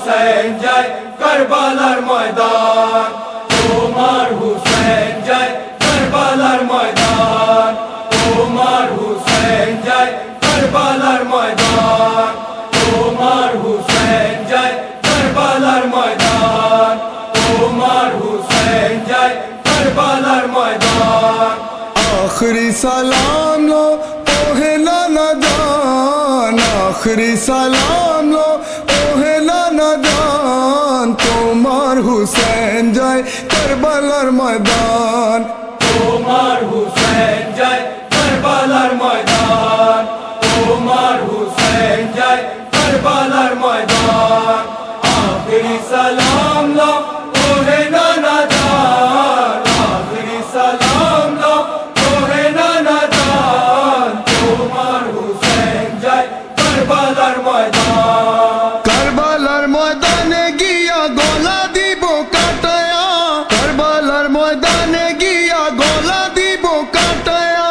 হুসাইন যায় কারবালার ময়দান, তোমার হুসাইন যায় কারবালার ময়দান, তোমার হুসাইন যায় কারবালার ময়দান, তোমার হুসাইন যায় কারবালার ময়দান, তোমার হুসাইন যায় কারবালার ময়দান। आखिरी सलाम लो ओहे नाना जान, आखिरी सलाम लो ओहे नाना जान, তোমার হুসেন যায় কারবালার ময়দান, তোমার হুসাইন যায় কারবালার ময়দান, তোমার হুসাইন যায় কারবালার ময়দান। আখেরি সালাম লো ওহে নানা জান, আখেরি সালাম লো ওহে নানা জান, তোমার হুসাইন যায় কারবালার ময়দান। কারবালার ময়দানে গিয়া গলা দিব কাটায়া, কারবালার ময়দানে গিয়া গলা দিব কাটায়া,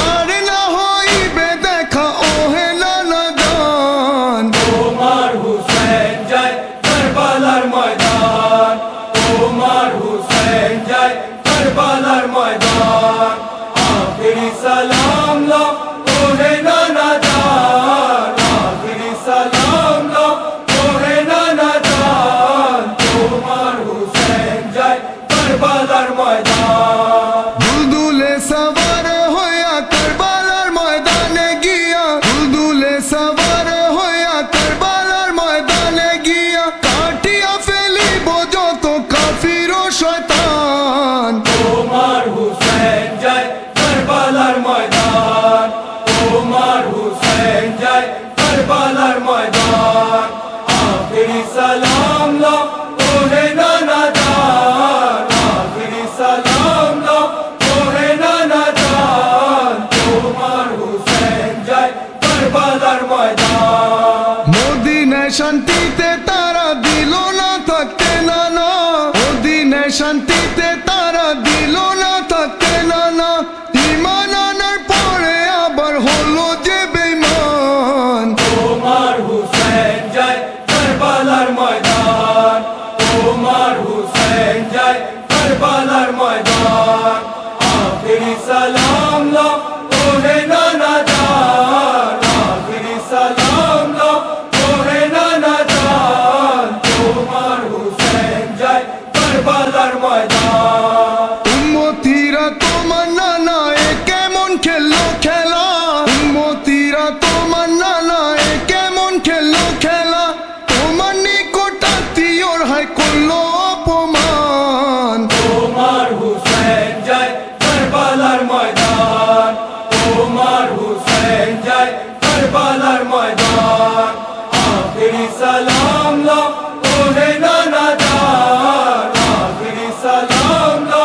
আর না হইবে দেখা ওহে নানা জান, তোমার হুসাইন যায় কারবালার ময়দান, তোমার হুসাইন যায় কারবালার ময়দান। আখেরি সালাম লো ওহে নানা জান, আখেরি সালাম লো ওহে নানা জান, তোমার হুসাইন যায় কারবালার ময়দান। দুলদুলে সওয়ার হইয়া কারবালার ময়দানে গিয়া, দুলদুলে সওয়ার হইয়া কারবালার ময়দানে গিয়া, কাটিয়া ফেলিব যত কাফির ও শয়তান, তোমার হুসাইন যায় কারবালার ময়দান, তোমার হুসাইন যায় কারবালার ময়দান। আখেরি সালাম লো ওহে নানা জান, আখেরি সালাম লো ওহে নানা জান, তোমার হুসাইন যায় কারবালার ময়দান। মদিনায় শান্তিতে তারা দিল না থাকতে নানা, মদিনায় শান্তিতে তারা দিল না থাকতে নানা, ঈমান আনার পরে আবার হলো যে বেঈমান, তোমার হুসাইন যায় কারবালার ময়দান, তোমার হুসাইন যায় কারবালার ময়দান। আখেরি সালাম লো ওহে নানা জান, আখেরি সালাম লো ওহে নানা জান, তোমার হুসাইন যায় কারবালার ময়দান। উম্মতিরা তোমার নানা এ কেমন খেললো খেলা, উম্মতিরা তোমার নানা এ কেমন খেললো খেলা, তোমার নিকট আত্মীয়র হায় করলো অপমান, তোমার হুসাইন যায় কারবালার ময়দান, তোমার হুসাইন যায় কারবালার ময়দান। আখেরি সালাম লো ওহে নানা জান, আখেরি সালাম লো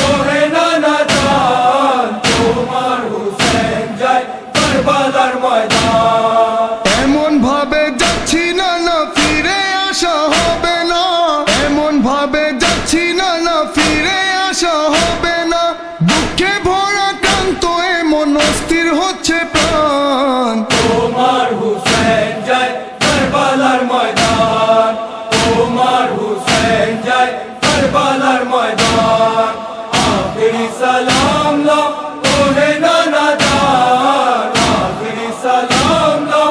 ওহে নানা জান, তোমার হুসাইন যায় কারবালার ময়দান। এমন ভাবে যাচ্ছি নানা ফিরে আসা হবে না, এমন ভাবে যাচ্ছি নানা ফিরে আসা হবে না, দুঃখে ভরা ক্লান্ত এমন অস্থির হচ্ছে প্রাণ, তোমার হুসাইন যায় কারবালার ময়দান, তোমার হুসাইন যায় কারবালার ময়দান। আখেরি সালাম লো ওহে নানা জান, আখেরি সালাম লো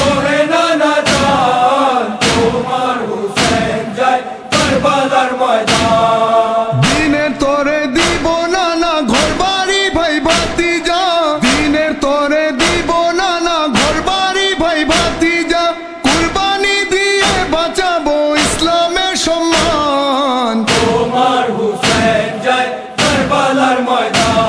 ওহে নানা জান, তোমার হুসাইন যায় কারবালার ময়দান। দিনের তরে দিব নানা ঘর বাড়ি ভাই ভাতিজা, দিনের তরে দিব নানা ঘর বাড়ি ভাই ভাতিজা, কুরবানি দিয়ে বাঁচাবো ইসলামের সম্মান, তোমার হুসাইন যায় কারবালার ময়দান,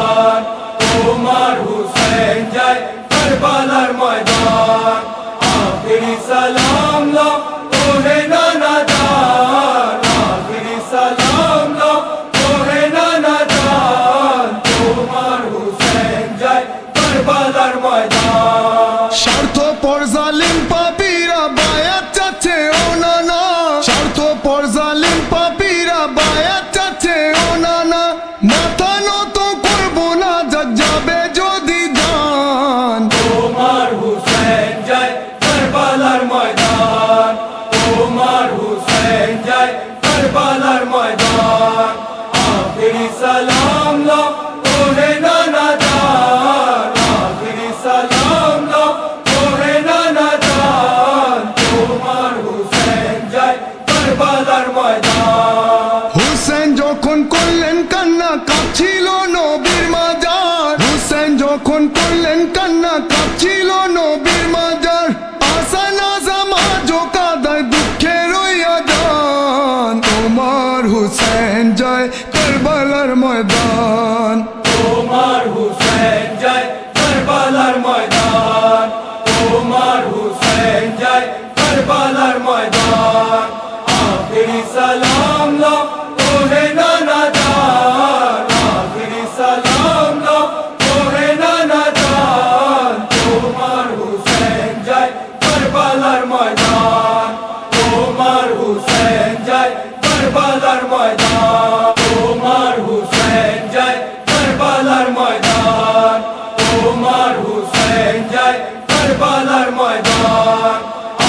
आखिरी सलाम लो तोहे नाना जान, आखिरी सलाम लो तोहे नाना जान। তোমার হুসেন যায় কারবালার ময়দান, তোমার হুসেন যায় কারবালার ময়দান, তোমার হুসেন যায় কারবালার ময়দান, তোমার হুসেন যায় কারবালার ময়দান।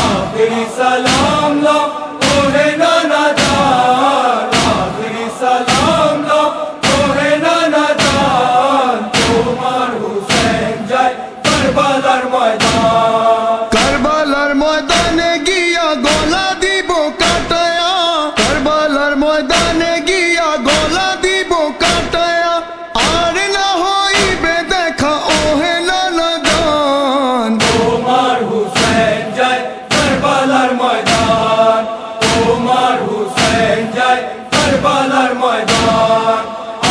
आखिरी सलाम लो तोहे नाना जान, आखिरी सलाम लो तोहे नाना जान। তোমার হুসেন যায় কারবালার ময়দান, কারবালার ময়দানে গিয়া গলা দিব কাটায়া, কারবালার ময়দানে গিয়া গলা দিব কাটায়া। আর না হইবে দেখা ওহে নানা জান, তোমার হুসেন যায় কারবালার ময়দান, তোমার হুসেন যায় কারবালার ময়দান।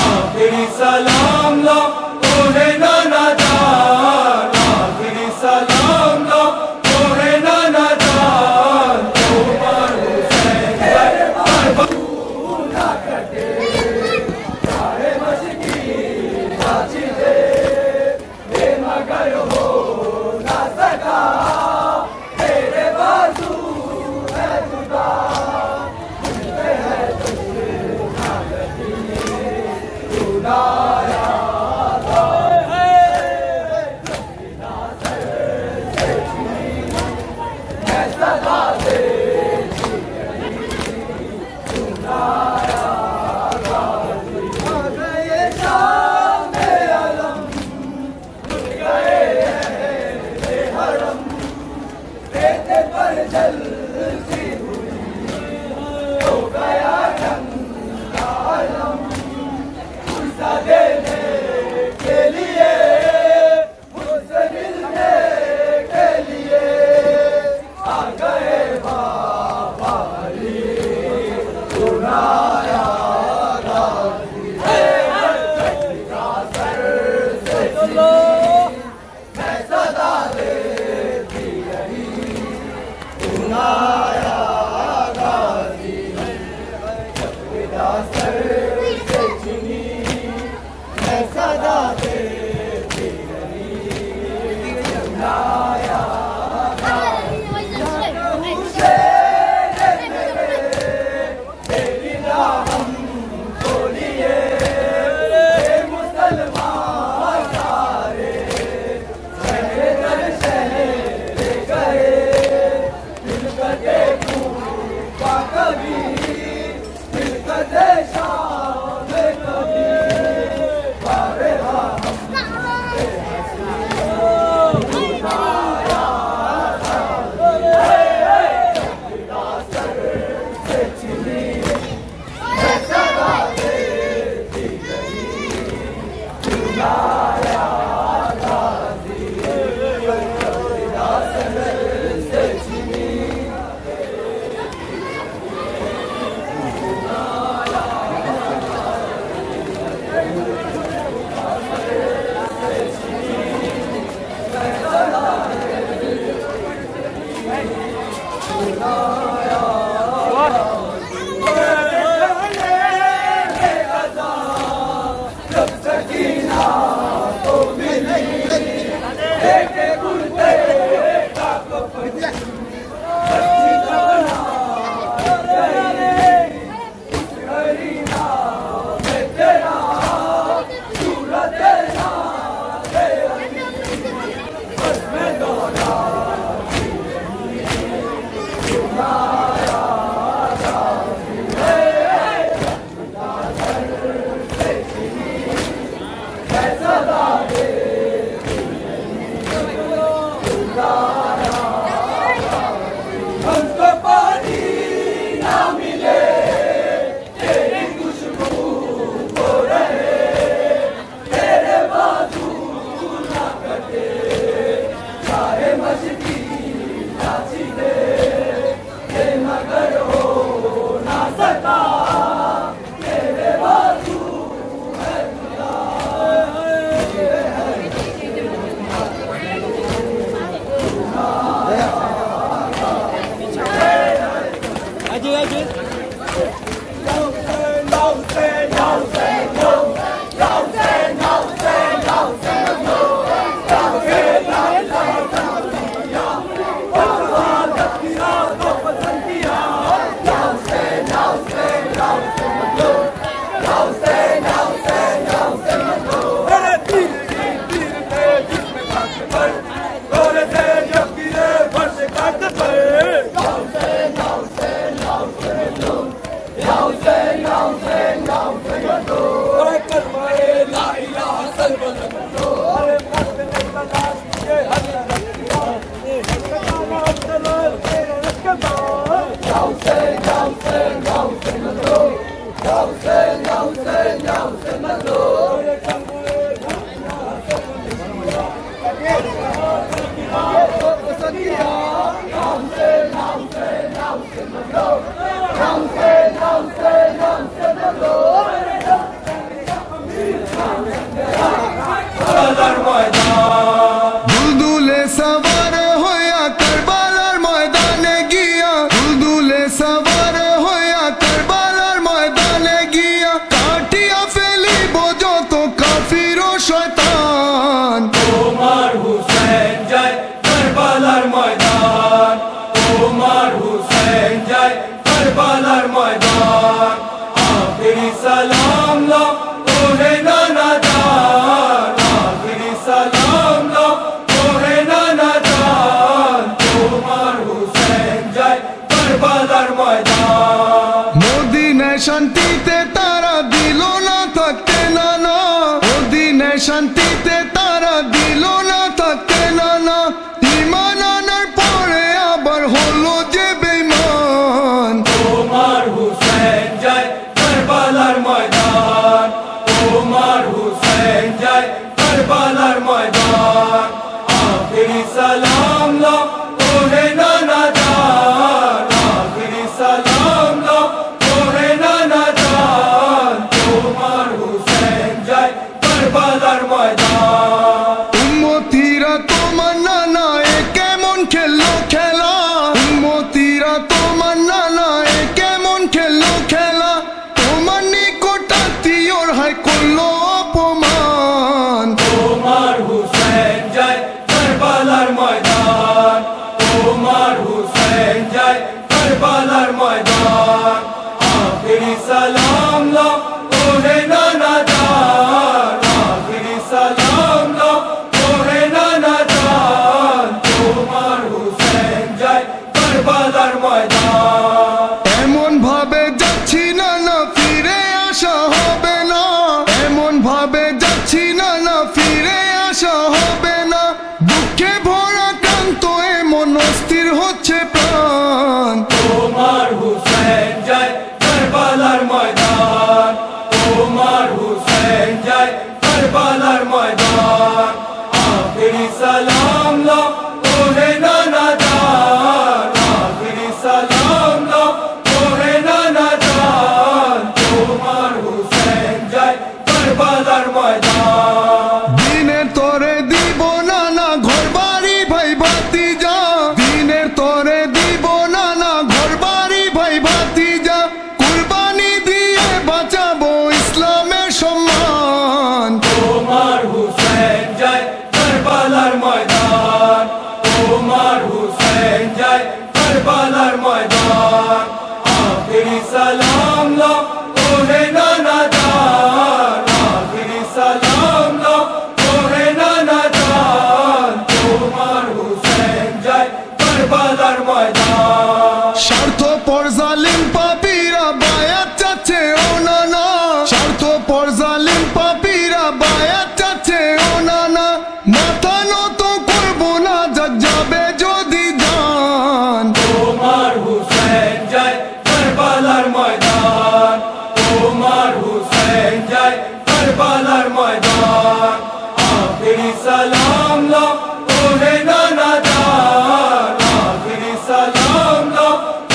आखिरी सलाम लो तोहे नाना जान, आखिरी सलाम लो तोहे नाना जान। তোমার হুসেন যায় কারবালা कटे चाहे मशकीन साची दे बेमगर हो ना सका, तेरे बाजू है जुदा, मिलते हैं तुझसे ना कभी रुलाया। मैं सदा से जलती हुई हो गया ठंडा आलम, गुस्सा देने के लिए मुझसे मिलने के लिए आ गए बाबा अली सुनाया गाजी का सर से चलो मैं सदा देती रही सुनाया गाजी विदा सर से चुनी मैं सदा देती रही सुनाया तेरी राहम बोलिए मुसलमान सारे शहर शहर गए, मिलकर देखूं कभी, मिलकर शाम कभी, बारे हम दुलदुले सवार होया करबालार मयदाने गिया, दुलदुले सवार होया करबालार मयदाने गिया, काटिया फेलिब যত কাফির ও শয়তান। তোমার হুসেন যায় কারবালার ময়দান, তোমার হুসেন যায় কারবালার ময়দান। আখেরি সালাম লো ওহে নানা জান, আখেরি সালাম লো ওহে নানা জান। তোমার হুসেন যায় কারবালার ময়দান। মদিনায় শান্তিতে তারা দিল না থাকতে নানা, মদিনায় শান্তিতে তারা দিল না থাকতে নানা, ঈমান আনার পরে আবার হলো যে বেঈমান। তোমার হুসেন যায় কারবালার ময়দান, তোমার হুসেন যায় কারবালার ময়দান। আখেরি সালাম লো ওহে নানা জান, আখেরি সালাম লো ওহে নানা জান। তোমার হুসেন যায় কারবালার ময়দান। উম্মতিরা তোমার নানা এ কেমন খেললো খেলা, উম্মতিরা তোমার নানা এ কেমন খেললো খেলা, তোমার নিকট আত্মীয়র হায় করলো অপমান। তোমার হুসেন যায় কারবালার ময়দান, তোমার হুসেন যায় কারবালার ময়দান। আখেরি সালাম লো ওহে নানা জান, আখেরি সালাম লো ওহে নানা জান। তোমার হুসেন যায় কারবালার ময়দান। এমন ভাবে যাচ্ছি না না ফিরে আসা হবে না, এমন ভাবে যাচ্ছি না না ফিরে আসা হবে না, দুঃখে ভরা ক্লান্ত এমন অস্থির হচ্ছে প্রাণ। তোমার হুসেন যায় কারবালার ময়দান, তোমার হুসেন যায় কারবালার ময়দান। আখেরি সালাম লো ওহে নানা জান, আখেরি সালাম লো ওহে নানা জান। তোমার হুসেন যায় কারবালার ময়দান। দিনের তরে দিব না না ঘর বাড়ি ভাই ভাতিজা, দিনের তরে দিব না না ঘর বাড়ি ভাই ভাতিজা, কুরবানি দিয়ে বাঁচাবো ইসলামের সম্মান। তোমার হুসেন যায় কারবালার ময়দান, তোমার হুসেন যায় কারবালার ময়দান। আখেরি সালাম লো ওহে নানা জান, আখেরি সালাম লো ওহে নানা জান। তোমার হুসেন যায় কারবালার ময়দান। স্বার্থপর জালিম পাপীরা বায়াত চাচ্ছে ও নানা, স্বার্থপর জালিম পাপীরা বায়াত চাচ্ছে ও নানা, মাথা নত করবো না যাক যাবে যদি জান। তোমার হুসেন যায় কারবালার ময়দান, তোমার হুসেন যায় কারবালার ময়দান। আখেরি সালাম লো ওহে নানা জান, আখেরি সালাম লো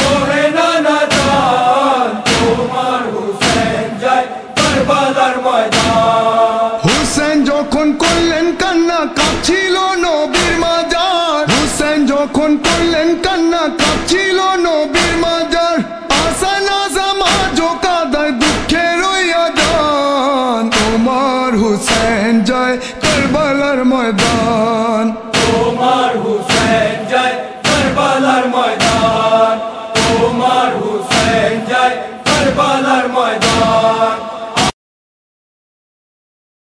ওহে নানা জান। তোমার হুসেন যায় কারবালার ময়দান। হুসেন যখন করলেন কান্না কাঁপছিল নবীর মাজার, হুসেন যখন করলেন কান্না কাঁপছিল নবীর মাজার, আসান আজম হুসেন জয় কারবালার ময়দান, তোমার হুসেন জয় কারবালার ময়দান, তোমার হুসেন জয় কারবালার